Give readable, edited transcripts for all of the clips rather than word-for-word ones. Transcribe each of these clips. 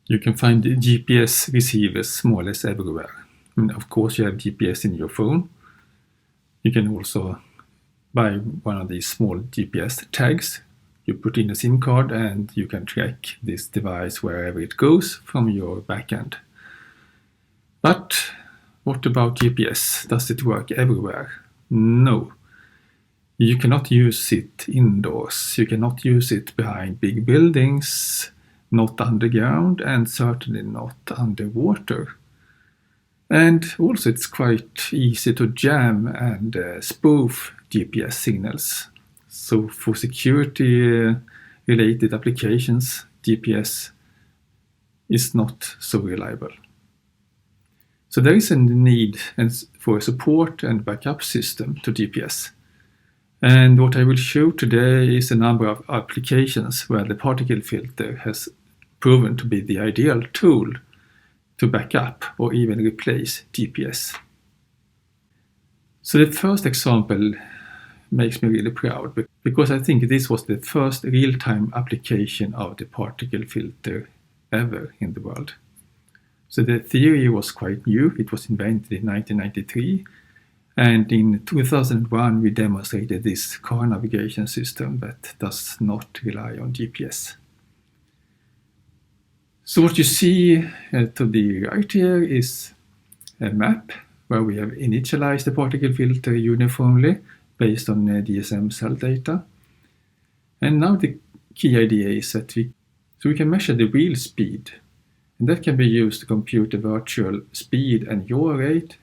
You can find GPS receivers more or less everywhere. And of course, you have GPS in your phone. You can also buy one of these small GPS tags. You put in a SIM card and you can track this device wherever it goes from your backend. But what about GPS? Does it work everywhere? No. You cannot use it indoors. You cannot use it behind big buildings, not underground, and certainly not underwater. And also it's quite easy to jam and spoof GPS signals. So for security related applications, GPS is not so reliable. So there is a need for a support and backup system to GPS. And what I will show today is a number of applications where the particle filter has proven to be the ideal tool to back up or even replace GPS. So the first example makes me really proud because I think this was the first real-time application of the particle filter ever in the world. So the theory was quite new. It was invented in 1993. And in 2001, we demonstrated this car navigation system that does not rely on GPS. So what you see to the right here is a map where we have initialized the particle filter uniformly based on DSM cell data. And now the key idea is that we can measure the wheel speed. And that can be used to compute the virtual speed and yaw rate,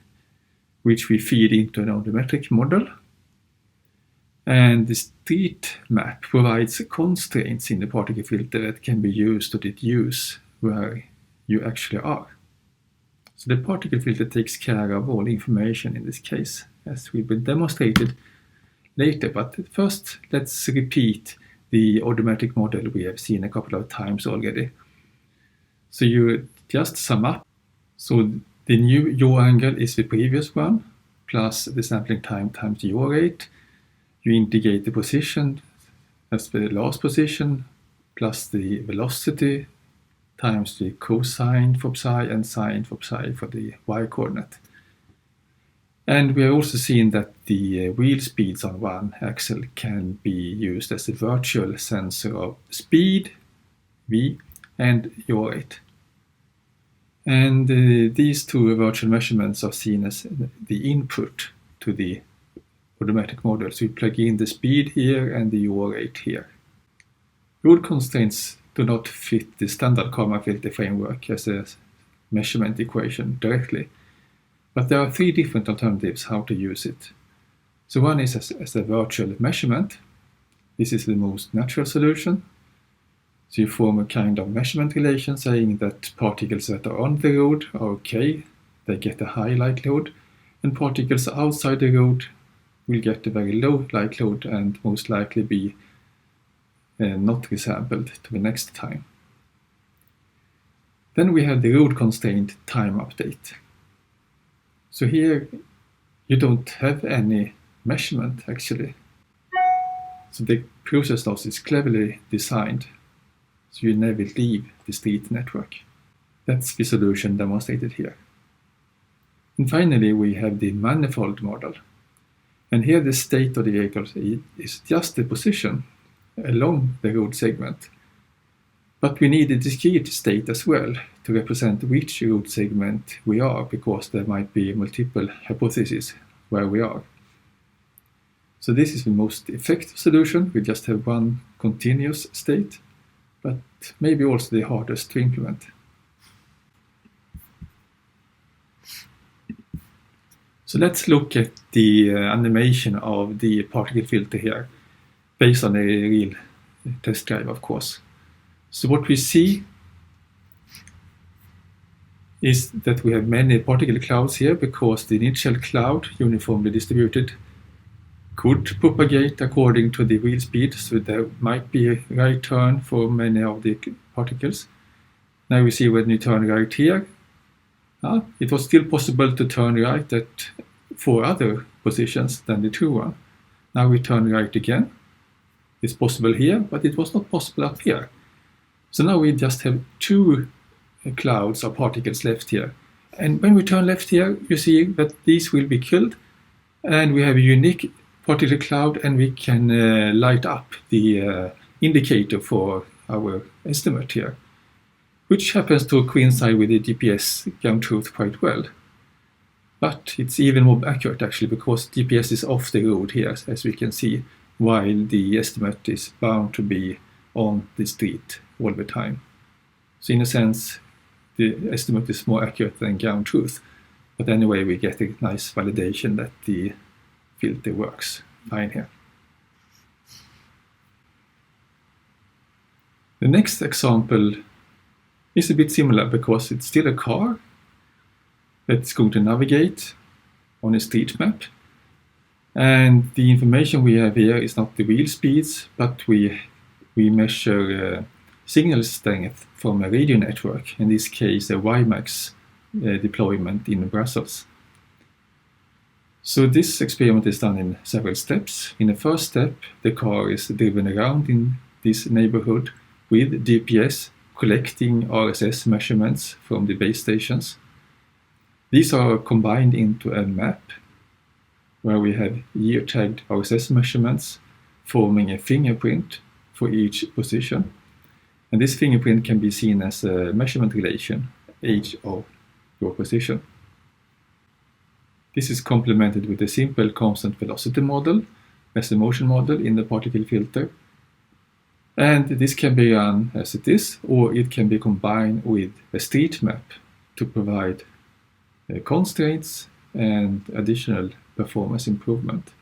which we feed into an Odometric model. And the street map provides constraints in the particle filter that can be used to deduce where you actually are. So the particle filter takes care of all information in this case, as will be demonstrated later. But first, let's repeat the Odometric model we have seen a couple of times already. So you just sum up. So the new yaw angle is the previous one, plus the sampling time times the yaw rate. You indicate the position as the last position, plus the velocity times the cosine for psi and sine for psi for the y-coordinate. And we are also seeing that the wheel speeds on one axle can be used as a virtual sensor of speed, v, and yaw rate. And these two virtual measurements are seen as the input to the Odometric model. So you plug in the speed here and the yaw rate here. Load constraints do not fit the standard karma filter framework as a measurement equation directly. But there are three different alternatives how to use it. So one is as a virtual measurement. This is the most natural solution. So you form a kind of measurement relation saying that particles that are on the road are okay, they get a high likelihood, and particles outside the road will get a very low likelihood and most likely be not resampled to the next time. Then we have the road constraint time update. So here you don't have any measurement actually. So the process loss is cleverly designed, so you never leave the street network. That's the solution demonstrated here. And finally we have the manifold model. And here the state of the vehicle is just the position along the road segment. But we need a discrete state as well to represent which road segment we are, because there might be multiple hypotheses where we are. So this is the most effective solution. We just have one continuous state, but maybe also the hardest to implement. So let's look at the animation of the particle filter here, based on a real test drive, of course. So what we see is that we have many particle clouds here because the initial cloud, uniformly distributed, could propagate according to the wheel speed, so there might be a right turn for many of the particles. Now we see when you turn right here, it was still possible to turn right at 4 other positions than the true one. Now we turn right again. It's possible here, but it was not possible up here. So now we just have 2 clouds or particles left here. And when we turn left here, you see that these will be killed, and we have a unique particle cloud, and we can light up the indicator for our estimate here, which happens to coincide with the GPS ground truth quite well. But it's even more accurate actually, because GPS is off the road here, as we can see, while the estimate is bound to be on the street all the time. So in a sense, the estimate is more accurate than ground truth. But anyway, we get a nice validation that the filter works fine here. The next example is a bit similar, because it's still a car that's going to navigate on a street map. And the information we have here is not the wheel speeds, but we measure signal strength from a radio network, in this case a WiMAX deployment in Brussels. So this experiment is done in several steps. In the first step, the car is driven around in this neighborhood with GPS collecting RSS measurements from the base stations. These are combined into a map where we have year-tagged RSS measurements forming a fingerprint for each position. And this fingerprint can be seen as a measurement relation, age of your position. This is complemented with a simple constant velocity model as a motion model in the particle filter. And this can be run as it is, or it can be combined with a street map to provide constraints and additional performance improvement.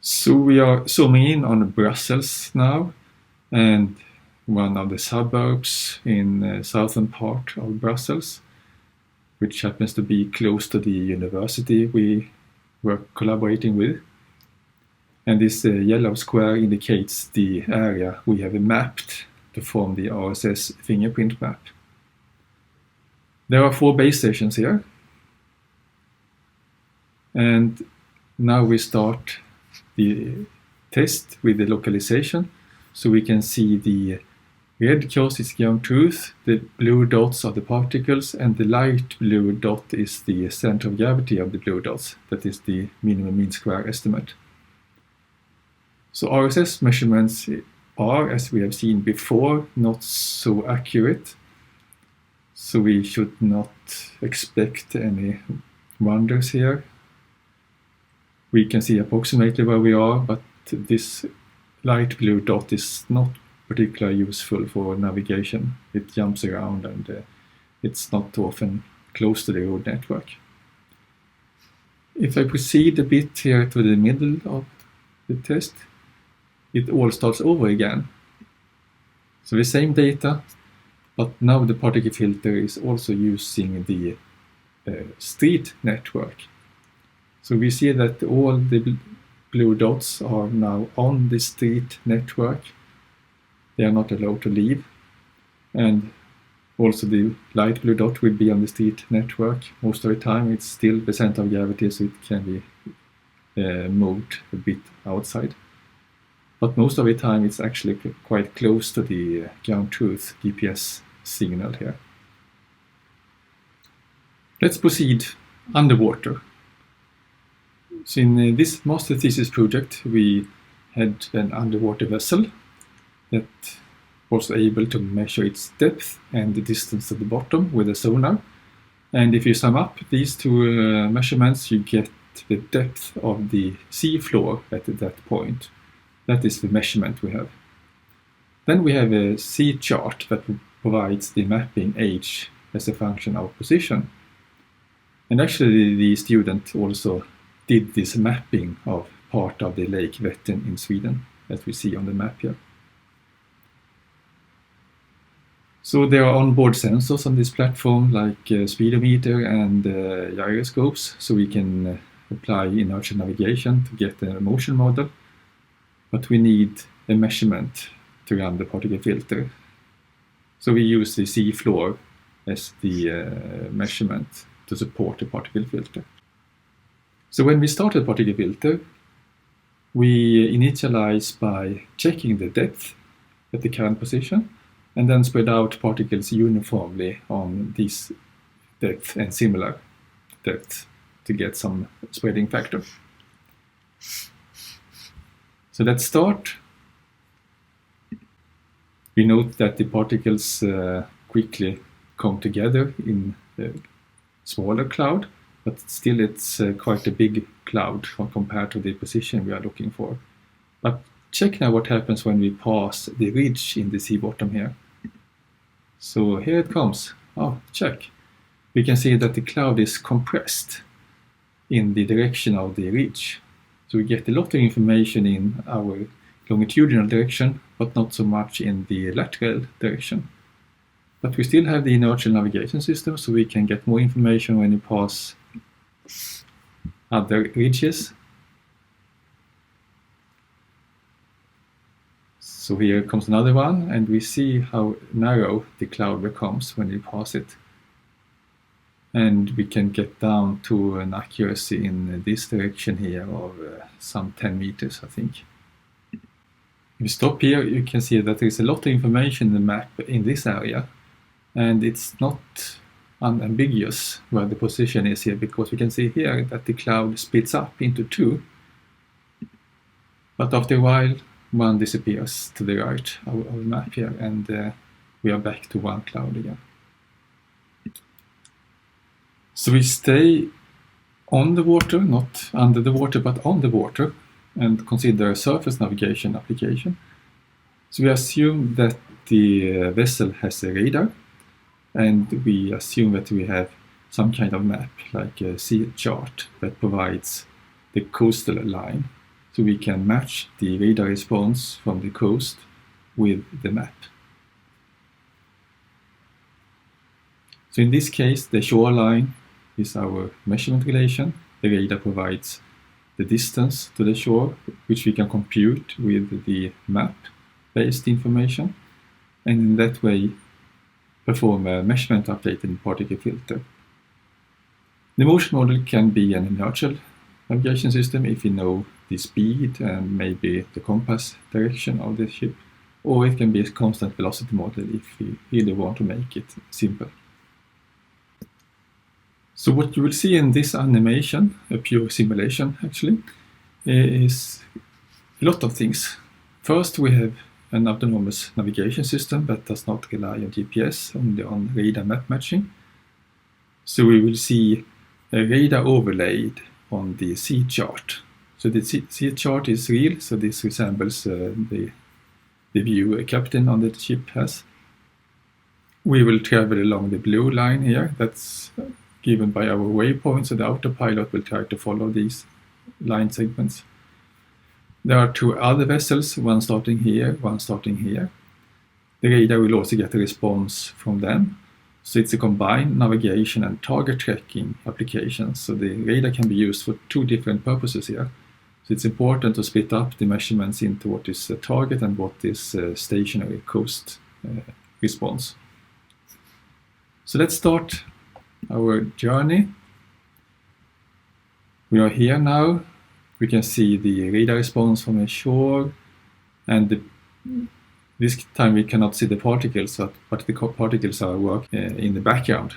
So we are zooming in on Brussels now, and one of the suburbs in the southern part of Brussels, which happens to be close to the university we were collaborating with. And this yellow square indicates the area we have mapped to form the RSS fingerprint map. There are 4 base stations here. And now we start the test with the localization. So we can see the red cross is ground truth, the blue dots are the particles, and the light blue dot is the center of gravity of the blue dots. That is the minimum mean square estimate. So RSS measurements are, as we have seen before, not so accurate. So we should not expect any wonders here. We can see approximately where we are, but this light blue dot is not particularly useful for navigation. It jumps around, and it's not often close to the road network. If I proceed a bit here to the middle of the test, it all starts over again. So the same data, but now the particle filter is also using the street network. So we see that all the blue dots are now on the street network. They are not allowed to leave. And also the light blue dot will be on the street network. Most of the time it's still the center of gravity, so it can be moved a bit outside. But most of the time it's actually quite close to the ground truth GPS signal here. Let's proceed underwater. So in this master thesis project, we had an underwater vessel that was able to measure its depth and the distance to the bottom with a sonar. And if you sum up these 2 measurements, you get the depth of the sea floor at that point. That is the measurement we have. Then we have a sea chart that provides the mapping age as a function of position. And actually the student also did this mapping of part of the Lake Vättern in Sweden, as we see on the map here. So there are onboard sensors on this platform, like speedometer and gyroscopes, so we can apply inertial navigation to get a motion model. But we need a measurement to run the particle filter. So we use the sea floor as the measurement to support the particle filter. So when we start the particle filter, we initialize by checking the depth at the current position, and then spread out particles uniformly on this depth and similar depth to get some spreading factor. So let's start. We note that the particles quickly come together in a smaller cloud, but still it's quite a big cloud compared to the position we are looking for. But check now what happens when we pass the ridge in the sea bottom here. So here it comes. Oh, check. We can see that the cloud is compressed in the direction of the ridge. So we get a lot of information in our longitudinal direction, but not so much in the lateral direction. But we still have the inertial navigation system, so we can get more information when we pass other ridges. So here comes another one, and we see how narrow the cloud becomes when we pass it. And we can get down to an accuracy in this direction here of some 10 meters, I think. If you stop here, you can see that there is a lot of information in the map in this area, and it's not unambiguous where the position is here, because we can see here that the cloud splits up into two, but after a while one disappears to the right of the map here, and we are back to one cloud again. So we stay on the water, not under the water, but on the water, and consider a surface navigation application. So we assume that the vessel has a radar, and we assume that we have some kind of map, like a sea chart, that provides the coastal line. So we can match the radar response from the coast with the map. So in this case, the shoreline is our measurement relation. The radar provides the distance to the shore, which we can compute with the map-based information, and in that way perform a measurement update in particle filter. The motion model can be an inertial navigation system if you know the speed and maybe the compass direction of the ship, or it can be a constant velocity model if we really want to make it simple. So what you will see in this animation, a pure simulation actually, is a lot of things. First, we have an autonomous navigation system that does not rely on GPS, only on radar map matching. So we will see a radar overlaid on the sea chart. So the sea chart is real, so this resembles the view a captain on the ship has. We will travel along the blue line here, that's given by our waypoint, so the autopilot will try to follow these line segments. There are two other vessels, one starting here, one starting here. The radar will also get a response from them. So it's a combined navigation and target tracking application. So the radar can be used for two different purposes here. So it's important to split up the measurements into what is a target and what is a stationary coast response. So let's start our journey. We are here now. We can see the radar response from the shore, and this time we cannot see the particles, but the particles are working in the background.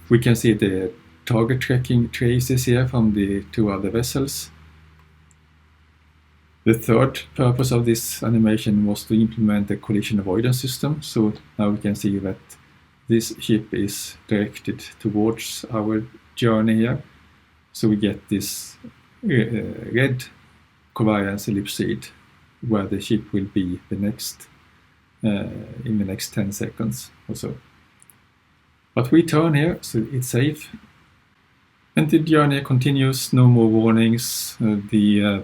We can see the target tracking traces here from the two other vessels. The third purpose of this animation was to implement a collision avoidance system. So now we can see that this ship is directed towards our journey here. So we get this red covariance ellipsoid where the ship will be the next in the next 10 seconds or so. But we turn here, so it's safe. And the journey continues, no more warnings. The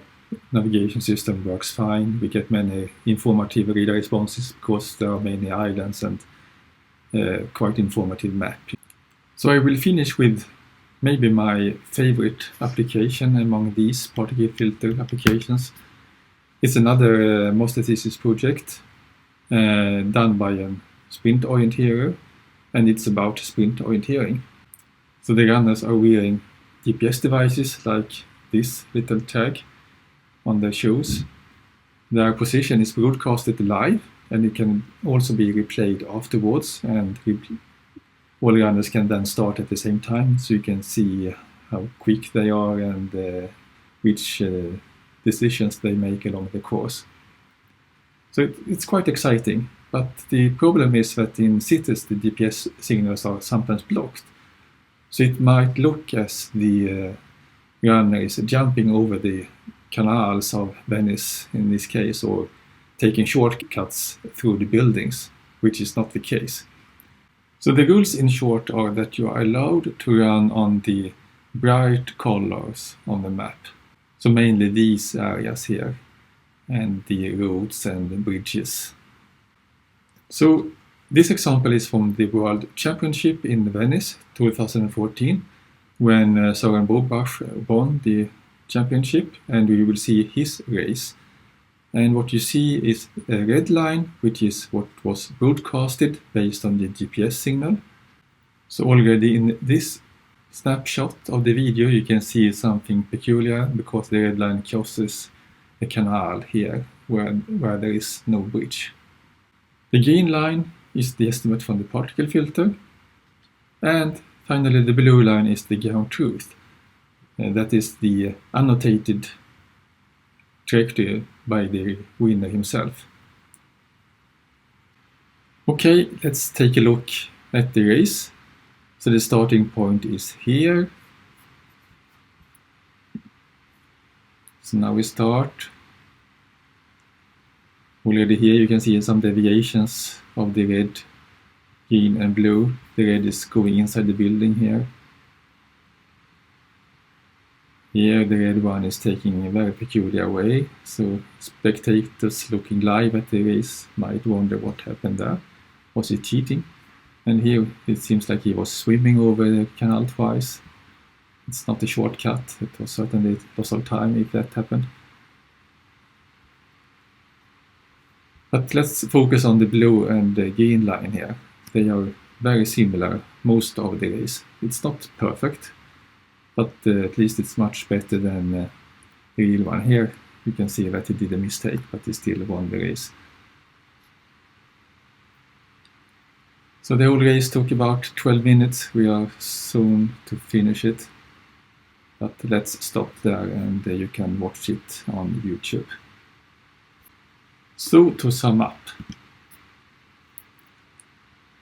navigation system works fine. We get many informative radar responses because there are many islands and quite informative map. So I will finish with maybe my favorite application among these particle filter applications. It's another statistics project done by a sprint orienteer, and it's about sprint orienteering. So the runners are wearing GPS devices like this little tag on their shoes. Their position is broadcasted live, and it can also be replayed afterwards, and all runners can then start at the same time, so you can see how quick they are and which decisions they make along the course. So it's quite exciting, but the problem is that in cities the GPS signals are sometimes blocked. So it might look as the runner is jumping over the canals of Venice in this case, or taking shortcuts through the buildings, which is not the case. So the rules in short are that you are allowed to run on the bright colors on the map. So mainly these areas here, and the roads and the bridges. So this example is from the World Championship in Venice 2014, when Søren Bobach won the championship, and we will see his race. And what you see is a red line, which is what was broadcasted based on the GPS signal. So already in this snapshot of the video you can see something peculiar, because the red line crosses a canal here where there is no bridge. The green line is the estimate from the particle filter, and finally the blue line is the ground truth. That is the annotated trajectory by the winner himself. Okay, let's take a look at the race. So the starting point is here. So now we start. Already here you can see some deviations of the red, green and blue. The red is going inside the building here. Here the red one is taking a very peculiar way, so spectators looking live at the race might wonder what happened there. Was he cheating? And here it seems like he was swimming over the canal twice. It's not a shortcut, it was certainly a loss of time if that happened. But let's focus on the blue and the green line here. They are very similar most of the race. It's not perfect, but at least it's much better than the real one. Here you can see that he did a mistake, but he still won the race. So the whole race took about 12 minutes. We are soon to finish it. But let's stop there, and you can watch it on YouTube. So to sum up,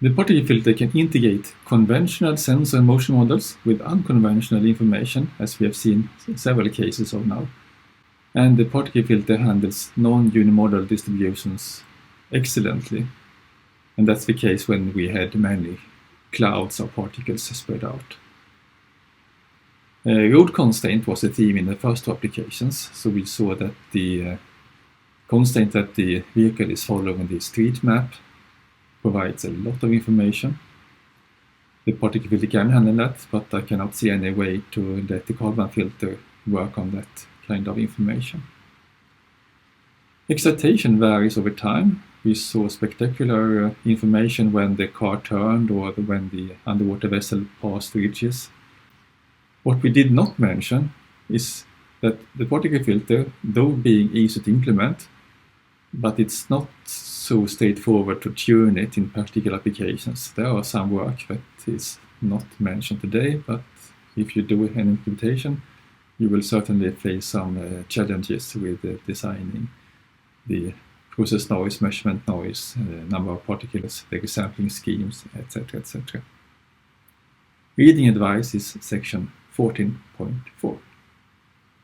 the particle filter can integrate conventional sensor and motion models with unconventional information, as we have seen several cases of now. And the particle filter handles non-unimodal distributions excellently. And that's the case when we had many clouds of particles spread out. Road constraint was a theme in the first two applications, so we saw that the constraint that the vehicle is following the street map provides a lot of information. The particle filter can handle that, but I cannot see any way to let the Kalman filter work on that kind of information. Excitation varies over time. We saw spectacular information when the car turned or when the underwater vessel passed ridges. What we did not mention is that the particle filter, though being easy to implement, but it's not so straightforward to tune it in practical applications. There are some work that is not mentioned today, but if you do an implementation, you will certainly face some challenges with designing the process noise, measurement noise, number of particles, the resampling schemes, etc., etc. Reading advice is section 14.4.